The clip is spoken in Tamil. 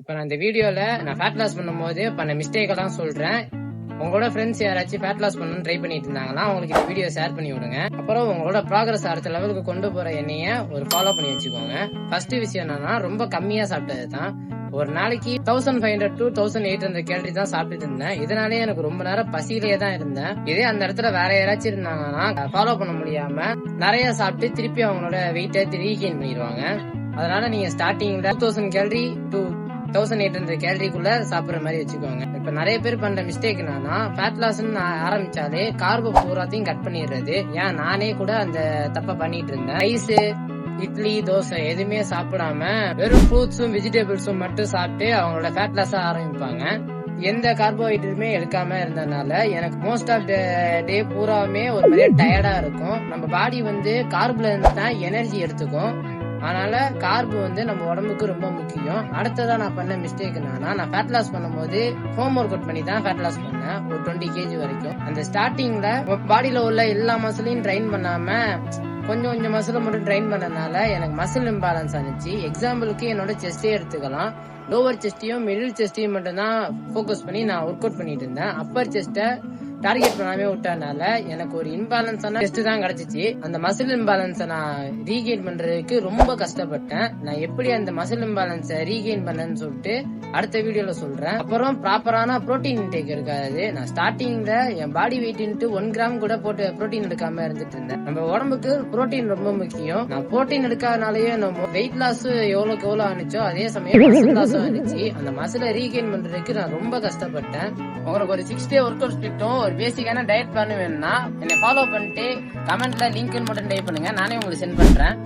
இப்ப நான் இந்த வீடியோல நான் ஃபேட் லாஸ் பண்ணும்போது பண்ண மிஸ்டேக் எல்லாம் சொல்றேன். உங்களோட ஃப்ரெண்ட்ஸ் யாராச்சும் ஃபேட் லாஸ் பண்ணணும்னு ட்ரை பண்ணிட்டு இருந்தாங்கன்னா அவங்களுக்கு இந்த வீடியோ ஷேர் பண்ணி விடுங்க. அப்புறம் உங்களோட ப்ராக்ரஸ் அடுத்த லெவலுக்கு கொண்டு போற எண்ணெய ஒரு ஃபாலோ பண்ணி வச்சுக்கோங்க. ஃபர்ஸ்ட் விஷயம் என்னன்னா, ரொம்ப கம்மியா சாப்பிட்டது தான். ஒரு நாளைக்கு 1500 to 1800 கேலரி தான் சாப்பிட்டு இருந்தேன். இதனாலே எனக்கு ரொம்ப நேரம் பசியிலேயே தான் இருந்தேன். இதே அந்த இடத்துல வேற யாராச்சும் இருந்தாங்கன்னா ஃபாலோ பண்ண முடியாம நிறைய சாப்பிட்டு திருப்பி அவங்களோட வெயிட்டை ரீகெயின் பண்ணிடுவாங்க. அதனால நீங்க ஸ்டார்டிங்ல 2000 கேலரி to 1800 கேலரிக்குள்ள சாப்பிடுற மாதிரி வச்சுக்கோங்க. இப்ப நிறைய பேர் பண்ற மிஸ்டேக் என்னன்னா, ஃபேட் லாஸ் ஆரம்பிச்சாலே கார்போ பூராத்தையும் கட் பண்ணிடுறது. ஏன் நானே கூட அந்த தப்ப பண்ணிட்டு இருந்தேன். ரைஸ், இட்லி, தோசை எதுவுமே சாப்பிடாம வெறும் ஃப்ரூட்ஸும் வெஜிடபிள்ஸும் மட்டும் சாப்பிட்டு அவங்களோட ஃபேட் லாஸ் ஆரம்பிப்பாங்க. எந்த கார்போஹைட்ரேட்டுமே எடுக்காம இருந்ததுனால எனக்கு மோஸ்ட் ஆஃப் டே பூராவுமே ஒரு மாதிரி டயர்டா இருக்கும். நம்ம பாடி கார்ப்ல இருந்து தான் எனர்ஜி எடுத்துக்கும். அதனால கார்பு நம்ம உடம்புக்கு ரொம்ப முக்கியம். அடுத்ததா நான் பண்ண மிஸ்டேக் என்னன்னா, நான் ஃபேட் லாஸ் பண்ணும்போது ஹோம் ஒர்க் அவுட் பண்ணி தான் ஃபேட் லாஸ் பண்ணேன். ஒரு 20 kg வரைக்கும். அந்த ஸ்டார்டிங்ல பாடியில உள்ள எல்லா மசிலையும் ட்ரைன் பண்ணாம கொஞ்சம் மசில மட்டும் ட்ரைன் பண்ணனால எனக்கு மசில் இம்பேலன்ஸ் ஆனிச்சு. எக்ஸாம்பிளுக்கு என்னோட செஸ்டே எடுத்துக்கலாம். லோவர் செஸ்டையும் மிடில் செஸ்டையும் மட்டும் தான் போக்கஸ் பண்ணி நான் ஒர்க் அவுட் பண்ணிட்டு இருந்தேன். அப்பர் செஸ்ட டார்கெட் பண்ணாமே விட்டதுனால எனக்கு ஒரு இம்பேலன்ஸான டெஸ்ட் தான் கிடைச்சிச்சு. அந்த மசில் இம்பேலன்ஸை நான் ரீகெயின் பண்றதுக்கு ரொம்ப கஷ்டப்பட்டேன். நான் எப்படி அந்த மசில் இம்பேலன்ஸை ரீகெயின் பண்ணேன்னு சொல்லிட்டு அடுத்த வீடியோல சொல்றேன். அப்புறம் ப்ராப்பரான புரோட்டீன் இன்டேக் இருக்காது. நான் ஸ்டார்டிங்ல என் பாடி வெயிட் 1 கிராம் கூட போட்டு புரோட்டீன் எடுக்காம இருந்துட்டு இருந்தேன். நம்ம உடம்புக்கு புரோட்டீன் ரொம்ப முக்கியம். நான் புரோட்டீன் எடுக்காதனாலயே நம்ம வெயிட் லாஸ் எவ்வளவுக்கு எவ்வளவு ஆனிச்சோ அதே சமயம் மசில் லாஸும் ஆனிச்சு. அந்த மசிலை ரீகெயின் பண்றதுக்கு நான் ரொம்ப கஷ்டப்பட்டேன். உங்களுக்கு ஒரு 6 day ஒர்க் அவுட் ஸ்பிரிட்டும் ஒரு பேசிக்கான டயட் பிளான் வேணும்னா என்னை ஃபாலோ பண்ணிட்டு கமெண்ட்ல லிங்க் மட்டும் டைப் பண்ணுங்க. நானே உங்களுக்கு சென்ட் பண்றேன்.